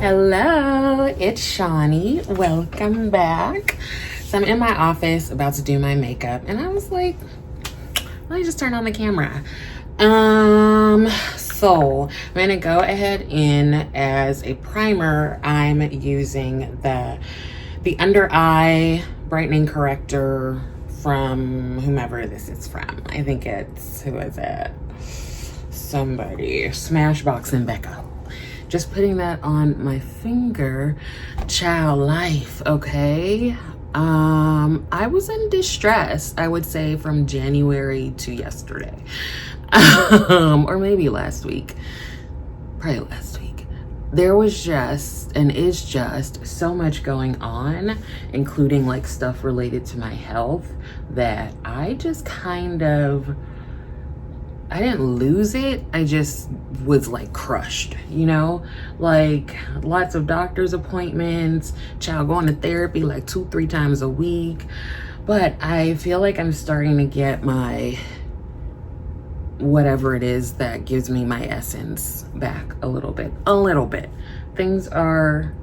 Hello, it's Shani. Welcome back. So I'm in my office about to do my makeup and I was like, let me just turn on the camera. So I'm gonna go ahead in as a primer. I'm using the under eye brightening corrector from whomever this is from. I think it's, who is it? Somebody, Smashbox and Becca. Just putting that on my finger. Child life, okay? I was in distress, I would say, from January to yesterday. Or maybe last week. Probably last week. There was just, and is just, so much going on, including like stuff related to my health, that I just kind of, I didn't lose it, I just was like crushed, you know? Like lots of doctor's appointments, child going to therapy like 2-3 times a week. But I feel like I'm starting to get my, whatever it is that gives me my essence back a little bit. Things are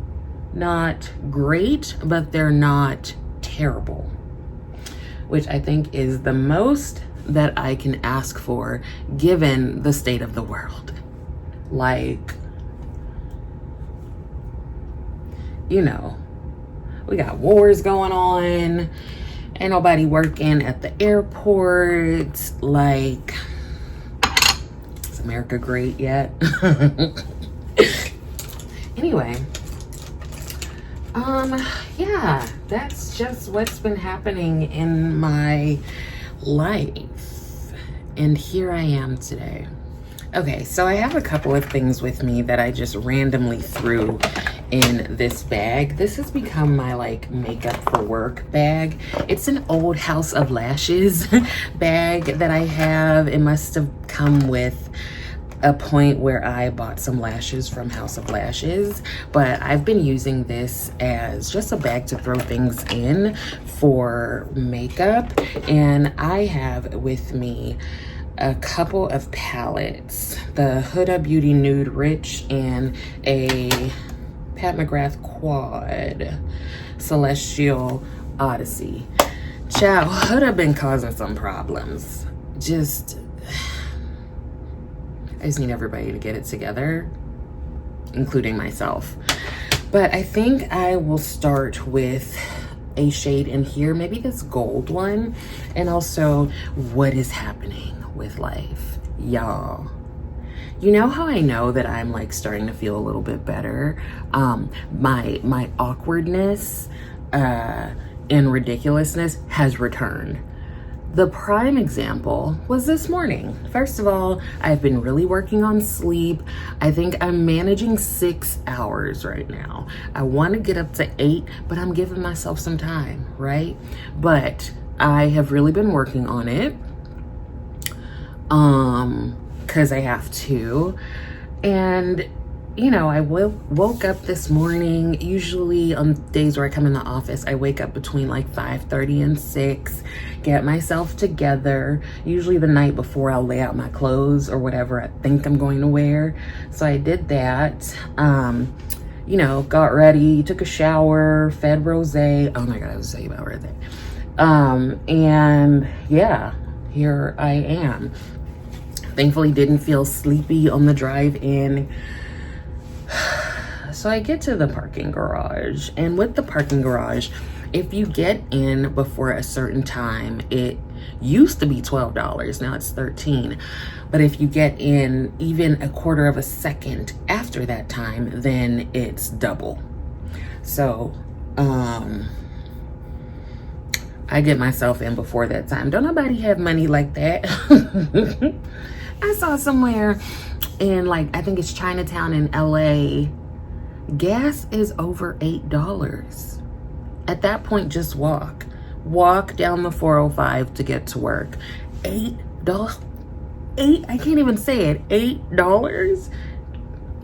not great, but they're not terrible, which I think is the most that I can ask for given the state of the world. Like, you know, we got wars going on, ain't nobody working at the airport. Like, is America great yet? Anyway, yeah, that's just what's been happening in my life, and here I am today. Okay, so I have a couple of things with me that I just randomly threw in this bag. This has become my like makeup for work bag. It's an old House of Lashes bag that I have. It must have come with a point where I bought some lashes from House of Lashes, but I've been using this as just a bag to throw things in for makeup. And I have with me a couple of palettes, the Huda Beauty Nude Rich and a Pat McGrath Quad Celestial Odyssey. Child, Huda been causing some problems. I just need everybody to get it together, including myself. But I think I will start with a shade in here, maybe this gold one, and also what is happening with life, y'all. You know how I know that I'm like starting to feel a little bit better? My awkwardness and ridiculousness has returned. The prime example was this morning. First of all, I've been really working on sleep. I think I'm managing 6 hours right now. I want to get up to 8, but I'm giving myself some time, right? But I have really been working on it, because I have to. And you know, I woke up this morning. Usually on days where I come in the office, I wake up between like 5:30 and 6, get myself together. Usually the night before, I'll lay out my clothes or whatever I think I'm going to wear. So I did that. You know, got ready, took a shower, fed Rosé. Oh my God, I was saying about Rosé. And yeah, here I am. Thankfully didn't feel sleepy on the drive in. So I get to the parking garage, and with the parking garage, if you get in before a certain time, it used to be $12, now it's $13. But if you get in even a quarter of a second after that time, then it's double. So I get myself in before that time. Don't nobody have money like that. I saw somewhere in, like, I think it's Chinatown in LA, gas is over $8. At that point, just walk down the 405 to get to work. $8, I can't even say it, $8.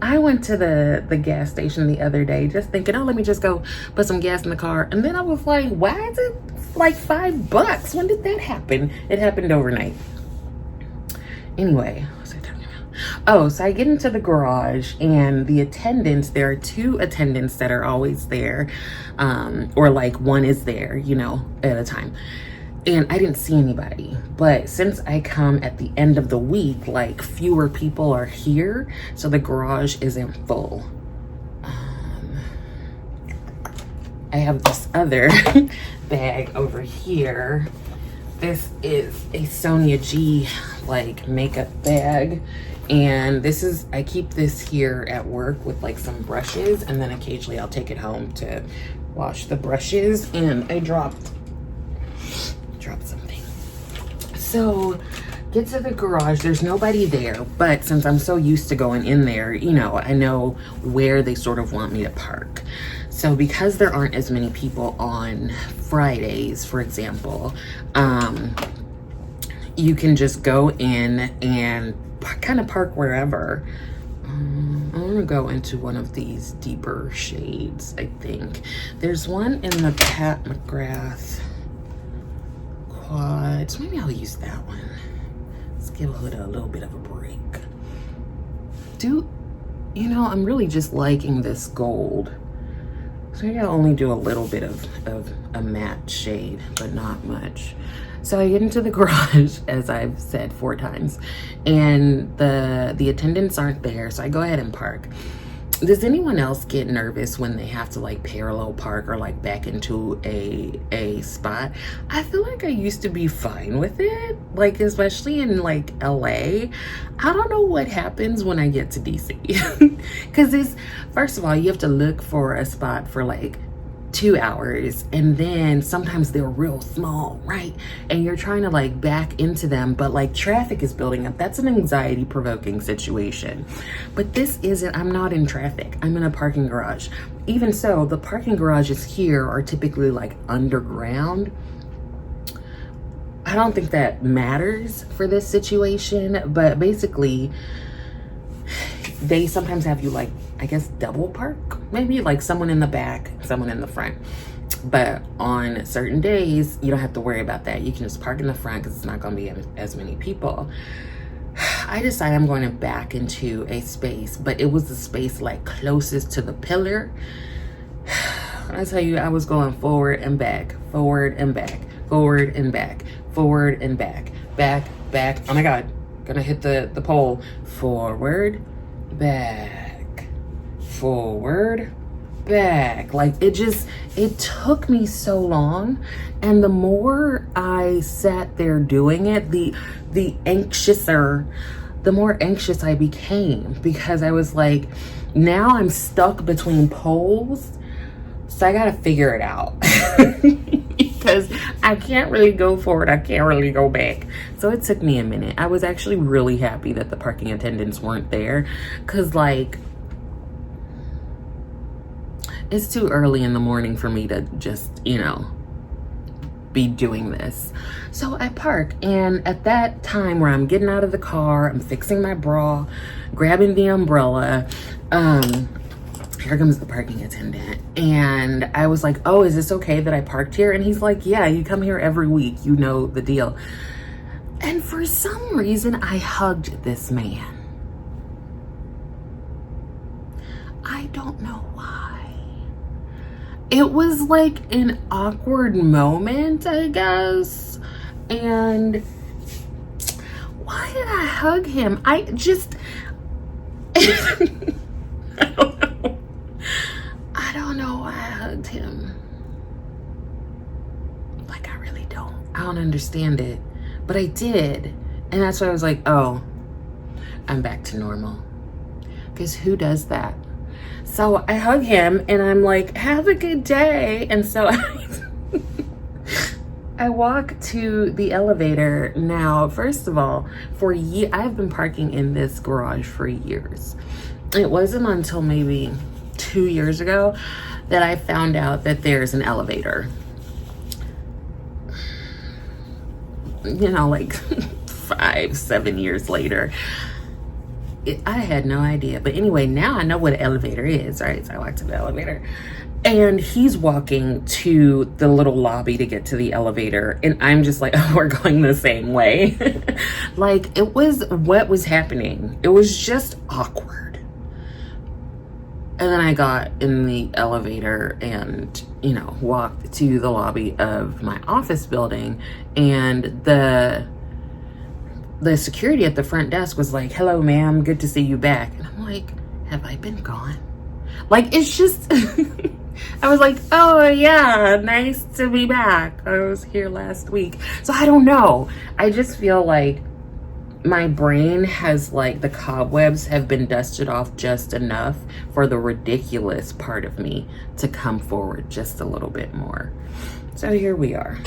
I went to the gas station the other day just thinking, oh, let me just go put some gas in the car, and then I was like, why is it like $5? When did that happen? It happened overnight. Anyway, what was I talking about? Oh, so I get into the garage and the attendants, there are 2 attendants that are always there, or like one is there, you know, at a time. And I didn't see anybody. But since I come at the end of the week, like fewer people are here, so the garage isn't full. I have this other bag over here. This is a Sonia G like makeup bag, and this is, I keep this here at work with like some brushes, and then occasionally I'll take it home to wash the brushes. And I dropped something. So get to the garage, there's nobody there, but since I'm so used to going in there, you know, I know where they sort of want me to park. So because there aren't as many people on Fridays, for example, you can just go in and kind of park wherever. I'm gonna go into one of these deeper shades, I think. There's one in the McGrath quads. Maybe I'll use that one. Let's give a little bit of a break. You know, I'm really just liking this gold. So maybe I'll only do a little bit of a matte shade, but not much. So I get into the garage, as I've said 4 times, and the attendants aren't there, so I go ahead and park. Does anyone else get nervous when they have to like parallel park or like back into a spot? I feel like I used to be fine with it, like especially in like LA. I don't know what happens when I get to DC. Because it's, first of all, you have to look for a spot for like 2 hours, and then sometimes they're real small, right? And you're trying to like back into them, but like traffic is building up. That's an anxiety provoking situation. But this isn't. I'm not in traffic. I'm in a parking garage. Even so, the parking garages here are typically like underground. I don't think that matters for this situation, but basically they sometimes have you like, I guess, double park, maybe like someone in the back, someone in the front. But on certain days, you don't have to worry about that. You can just park in the front because it's not going to be as many people. I decided I'm going to back into a space, but it was the space like closest to the pillar. I tell you, I was going forward and back, forward and back, forward and back, forward and back, back, back. Oh my God, gonna hit the pole. Forward, back, forward, back. Like it took me so long. And the more I sat there doing it, the more anxious I became, because I was like, now I'm stuck between poles. So I gotta figure it out. Because I can't really go forward, I can't really go back. So it took me a minute. I was actually really happy that the parking attendants weren't there, because like, it's too early in the morning for me to just, you know, be doing this. So I park, and at that time where I'm getting out of the car, I'm fixing my bra, grabbing the umbrella, here comes the parking attendant. And I was like, oh, is this okay that I parked here? And he's like, yeah, you come here every week, you know the deal. And for some reason, I hugged this man. I don't know why. It was like an awkward moment, I guess. And why did I hug him? I just, I don't know why I hugged him. Like, I really don't. I don't understand it. But I did. And that's why I was like, oh, I'm back to normal. Because who does that? So I hug him and I'm like, have a good day. And so I walk to the elevator. Now, first of all, I've been parking in this garage for years. It wasn't until maybe 2 years ago that I found out that there's an elevator. You know, like 5-7 years later. I had no idea. But anyway, now I know what an elevator is, right? So I walked to the elevator. And he's walking to the little lobby to get to the elevator. And I'm just like, oh, we're going the same way. Like, it was, what was happening? It was just awkward. And then I got in the elevator and, you know, walked to the lobby of my office building. And the security at the front desk was like, hello, ma'am, good to see you back. And I'm like, have I been gone? Like, it's just... I was like, oh yeah, nice to be back. I was here last week. So I don't know. I just feel like my brain has, like, the cobwebs have been dusted off just enough for the ridiculous part of me to come forward just a little bit more. So here we are.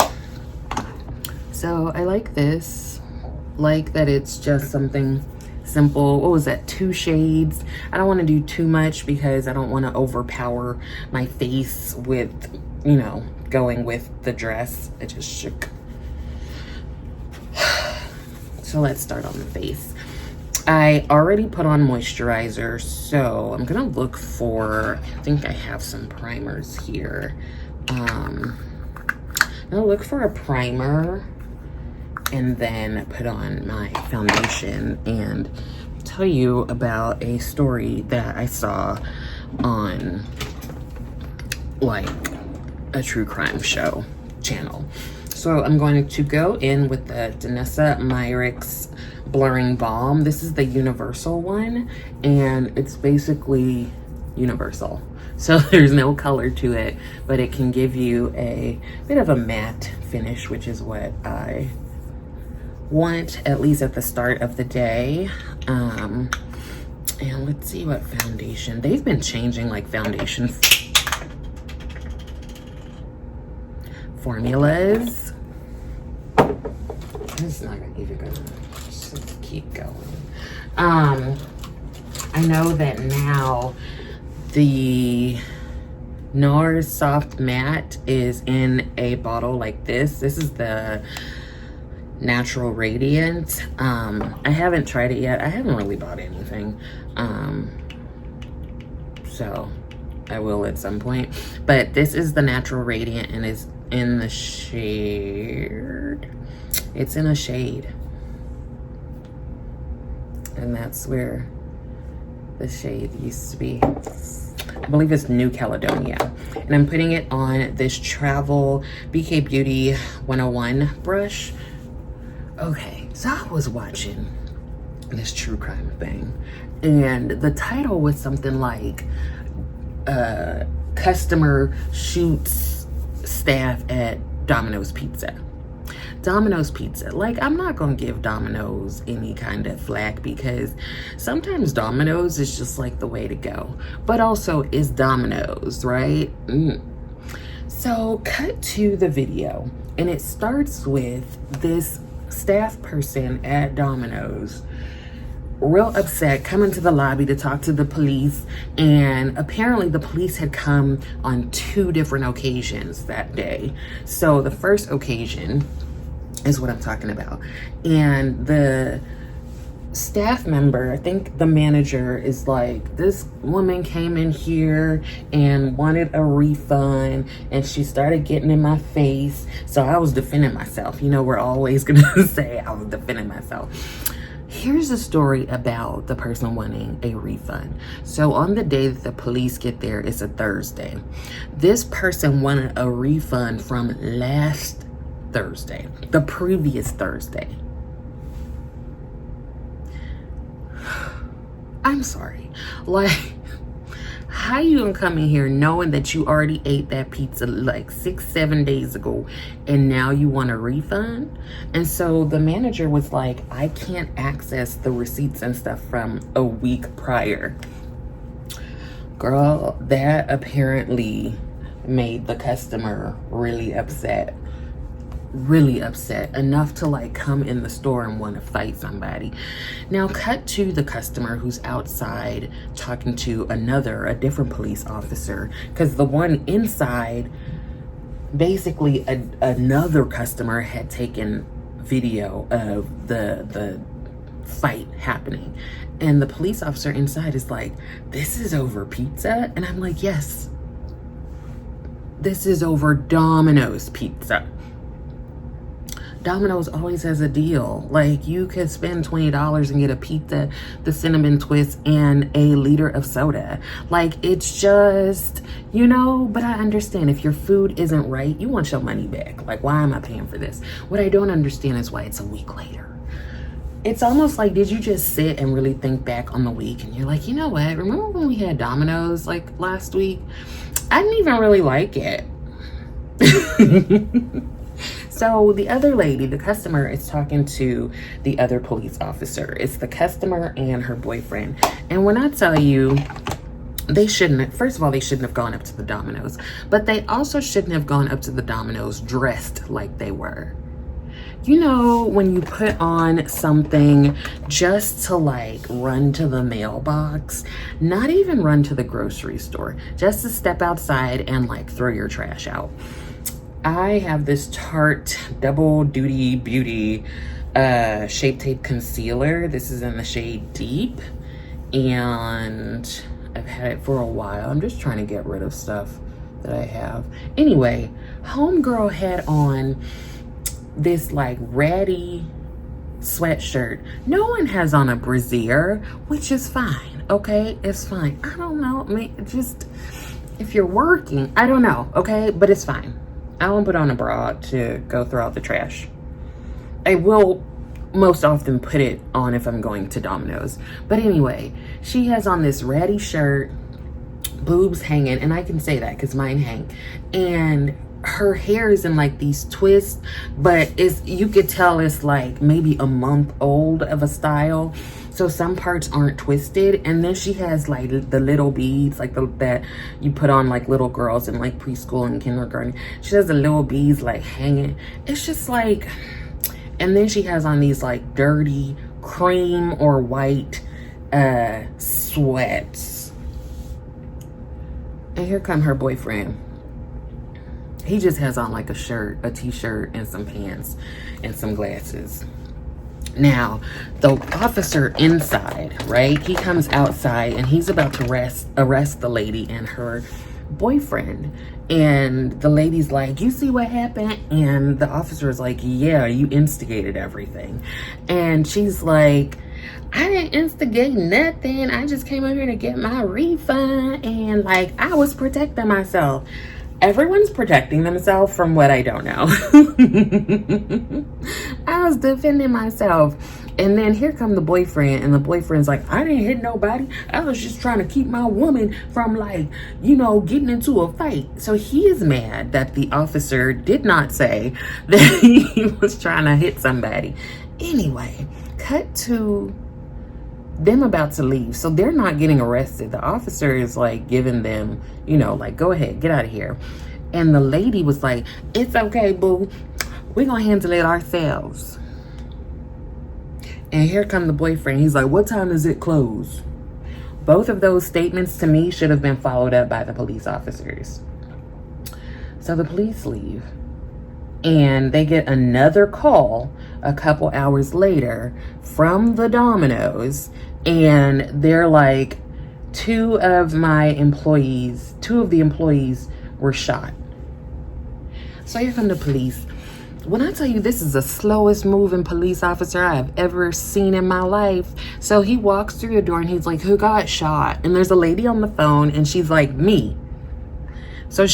So I like this, like that it's just something simple. What was that, 2 shades? I don't want to do too much because I don't want to overpower my face with, you know, going with the dress. I just shook. So let's start on the face. I already put on moisturizer, so I'm gonna look for, I think I have some primers here. I'm gonna look for a primer and then put on my foundation and tell you about a story that I saw on, like, a true crime show channel. So I'm going to go in with the Danessa Myricks Blurring Balm. This is the universal one, and it's basically universal. So there's no color to it, but it can give you a bit of a matte finish, which is what I want, at least at the start of the day. And let's see what foundation. They've been changing, like, foundation formulas. It's not even gonna just keep going. I know that now the NARS Soft Matte is in a bottle like this. This is the Natural Radiant. I haven't tried it yet. I haven't really bought anything. So I will at some point. But this is the Natural Radiant and is in the shade. It's in a shade. And that's where the shade used to be. I believe it's New Caledonia. And I'm putting it on this Travel BK Beauty 101 brush. Okay, so I was watching this true crime thing, and the title was something like customer shoots staff at Domino's Pizza. Domino's Pizza. Like, I'm not gonna give Domino's any kind of flack because sometimes Domino's is just like the way to go, but also it's Domino's, right? So cut to the video, and it starts with this staff person at Domino's real upset, coming to the lobby to talk to the police, and apparently the police had come on 2 different occasions that day. So the first occasion is what I'm talking about, and the staff member, I think the manager, is like, this woman came in here and wanted a refund, and she started getting in my face. So I was defending myself. You know, we're always gonna say I was defending myself. Here's a story about the person wanting a refund. So on the day that the police get there, it's a Thursday. This person wanted a refund from last Thursday, the previous Thursday. I'm sorry. Like, how you gonna come in here knowing that you already ate that pizza like 6-7 days ago and now you want a refund? And so the manager was like, I can't access the receipts and stuff from a week prior. Girl, that apparently made the customer really upset. Really upset, enough to like come in the store and want to fight somebody. Now cut to the customer who's outside talking to a different police officer, because the one inside, basically another customer had taken video of the fight happening. And the police officer inside is like, this is over pizza? And I'm like, yes, this is over Domino's pizza. Domino's always has a deal. Like, you could spend $20 and get a pizza, the cinnamon twist, and a liter of soda. Like, it's just, you know, but I understand if your food isn't right, you want your money back. Like, why am I paying for this? What I don't understand is why it's a week later. It's almost like, did you just sit and really think back on the week and you're like, you know what? Remember when we had Domino's like last week? I didn't even really like it. So the other lady, the customer, is talking to the other police officer. It's the customer and her boyfriend. And when I tell you, they shouldn't, first of all, they shouldn't have gone up to the Domino's, but they also shouldn't have gone up to the Domino's dressed like they were. You know, when you put on something just to like run to the mailbox, not even run to the grocery store, just to step outside and like throw your trash out. I have this Tarte Double Duty Beauty Shape Tape Concealer. This is in the shade Deep, and I've had it for a while. I'm just trying to get rid of stuff that I have. Anyway, homegirl had on this like ratty sweatshirt. No one has on a brassiere, which is fine, okay? It's fine. I don't know, I mean, just if you're working, I don't know, okay? But it's fine. I won't put on a bra to go throw out the trash. I will most often put it on if I'm going to Domino's. But anyway, she has on this ratty shirt, boobs hanging, and I can say that because mine hang. And her hair is in like these twists, but you could tell it's like maybe a month old of a style. So some parts aren't twisted. And then she has like the little beads, like that you put on like little girls in like preschool and kindergarten. She has the little beads like hanging. It's just like, and then she has on these like dirty cream or white sweats. And here come her boyfriend. He just has on like a shirt, a t-shirt, and some pants and some glasses. Now, the officer inside, right? He comes outside and he's about to arrest the lady and her boyfriend. And the lady's like, you see what happened? And the officer is like, yeah, you instigated everything. And she's like, I didn't instigate nothing. I just came over here to get my refund. And like, I was protecting myself. Everyone's protecting themselves from what I don't know. I was defending myself. And then here come the boyfriend, and the boyfriend's like, I didn't hit nobody. I was just trying to keep my woman from like, you know, getting into a fight. So he is mad that the officer did not say that he was trying to hit somebody. Anyway, cut to them about to leave. So they're not getting arrested. The officer is like giving them, you know, like, go ahead, get out of here. And the lady was like, it's okay, boo. We're gonna handle it ourselves. And here come the boyfriend. He's like, what time does it close? Both of those statements to me should have been followed up by the police officers. So the police leave. And they get another call a couple hours later from the Domino's. And they're like, two of the employees were shot. So here come the police. When I tell you this is the slowest moving police officer I've ever seen in my life. So he walks through the door and he's like, who got shot? And there's a lady on the phone and she's like, me. So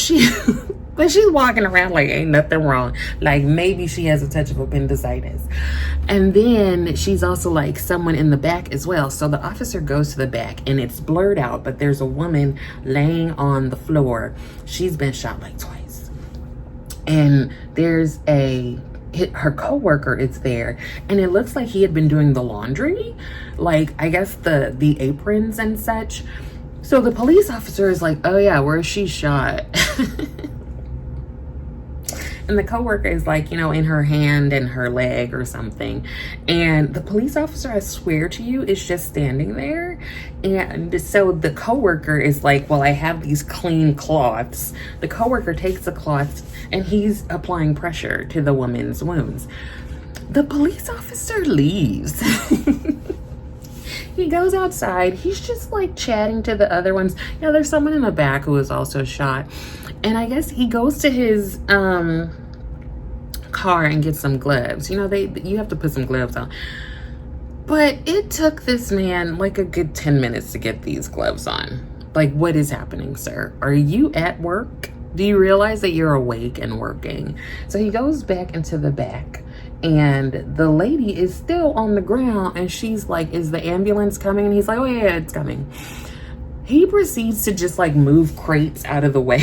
but she's walking around like ain't nothing wrong. Like maybe she has a touch of appendicitis. And then she's also like someone in the back as well. So the officer goes to the back and it's blurred out, but there's a woman laying on the floor. She's been shot like twice. And there's her coworker is there, and it looks like he had been doing the laundry, like I guess the aprons and such. So the police officer is like, oh yeah, where is she shot? And the coworker is like, you know, in her hand and her leg or something. And the police officer, I swear to you, is just standing there. And so the coworker is like, well, I have these clean cloths. The coworker takes the cloths and he's applying pressure to the woman's wounds. The police officer leaves. he goes outside. He's just like chatting to the other ones. Yeah, there's someone in the back who was also shot. And I guess he goes to his car and gets some gloves. You know, you have to put some gloves on. But it took this man like a good 10 minutes to get these gloves on. Like, what is happening, sir? Are you at work? Do you realize that you're awake and working? So he goes back into the back, and the lady is still on the ground, and she's like, is the ambulance coming? And he's like, oh yeah, it's coming. He proceeds to just like move crates out of the way.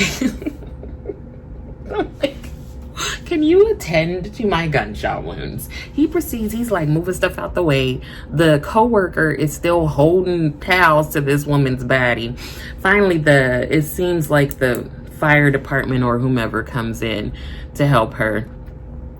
I'm like, can you attend to my gunshot wounds? He proceeds, he's like moving stuff out the way. The co-worker is still holding towels to this woman's body. Finally, it seems like the fire department or whomever comes in to help her.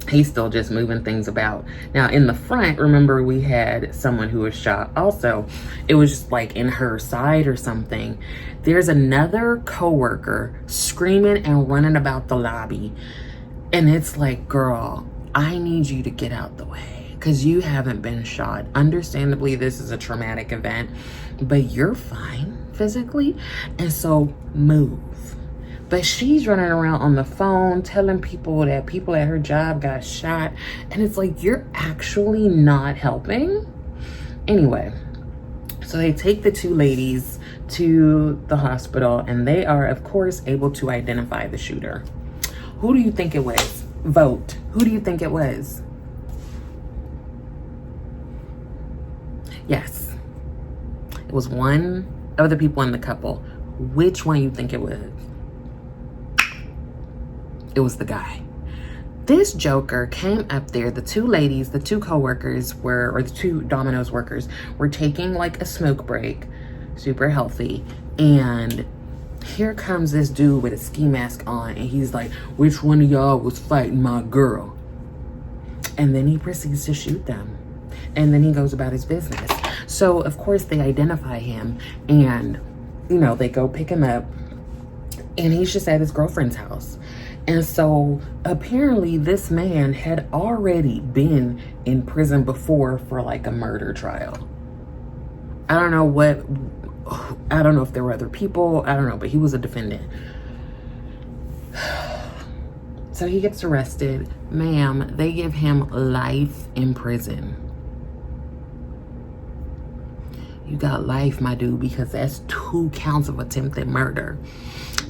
He's still just moving things about. Now in the front, remember we had someone who was shot also. It was just like in her side or something. There's another co-worker screaming and running about the lobby. And it's like, girl, I need you to get out the way because you haven't been shot. Understandably, this is a traumatic event, but you're fine physically. And so move. But she's running around on the phone telling people that people at her job got shot. And it's like, you're actually not helping. Anyway, so they take the two ladies to the hospital and they are, of course, able to identify the shooter. Who do you think it was? Vote. Who do you think it was? Yes. It was one of the people in the couple. Which one you think it was? It was the guy. This joker came up there. The two ladies, the two co-workers or the two Domino's workers were taking like a smoke break, super healthy. And here comes this dude with a ski mask on, and he's like, which one of y'all was fighting my girl? And then he proceeds to shoot them. And then he goes about his business. So, of course, they identify him, and, you know, they go pick him up, and he's just at his girlfriend's house. And so, apparently, this man had already been in prison before for, like, a murder trial. I don't know if there were other people. I don't know, but he was a defendant. So he gets arrested. Ma'am, they give him life in prison. You got life, my dude, because that's 2 counts of attempted murder.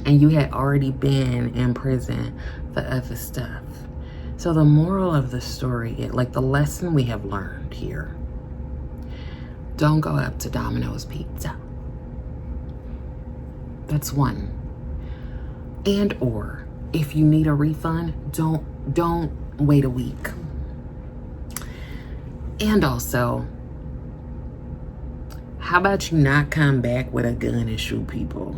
And you had already been in prison for other stuff. So the moral of the story, like the lesson we have learned here, don't go up to Domino's Pizza. That's one. And or if you need a refund, don't wait a week. And also, how about you not come back with a gun and shoot people?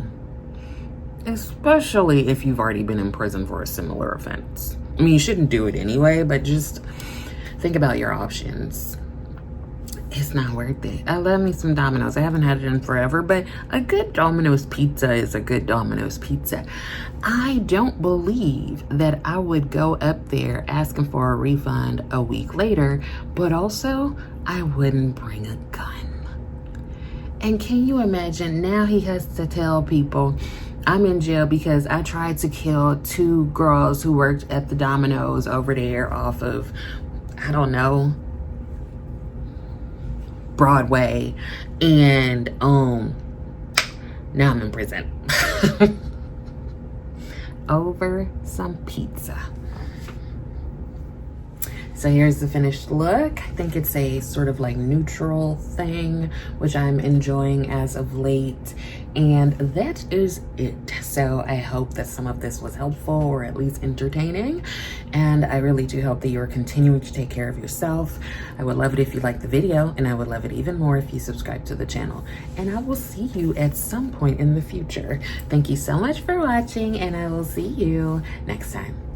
Especially if you've already been in prison for a similar offense. I mean, you shouldn't do it anyway, but just think about your options. It's not worth it. I love me some Domino's. I haven't had it in forever, but a good Domino's pizza is a good Domino's pizza. I don't believe that I would go up there asking for a refund a week later, but also I wouldn't bring a gun. And can you imagine now he has to tell people, I'm in jail because I tried to kill 2 girls who worked at the Domino's over there off of, I don't know, Broadway, and now I'm in prison over some pizza. So here's the finished look. I think it's a sort of like neutral thing, which I'm enjoying as of late. And that is it. So I hope that some of this was helpful or at least entertaining. And I really do hope that you're continuing to take care of yourself. I would love it if you liked the video, and I would love it even more if you subscribe to the channel. And I will see you at some point in the future. Thank you so much for watching, and I will see you next time.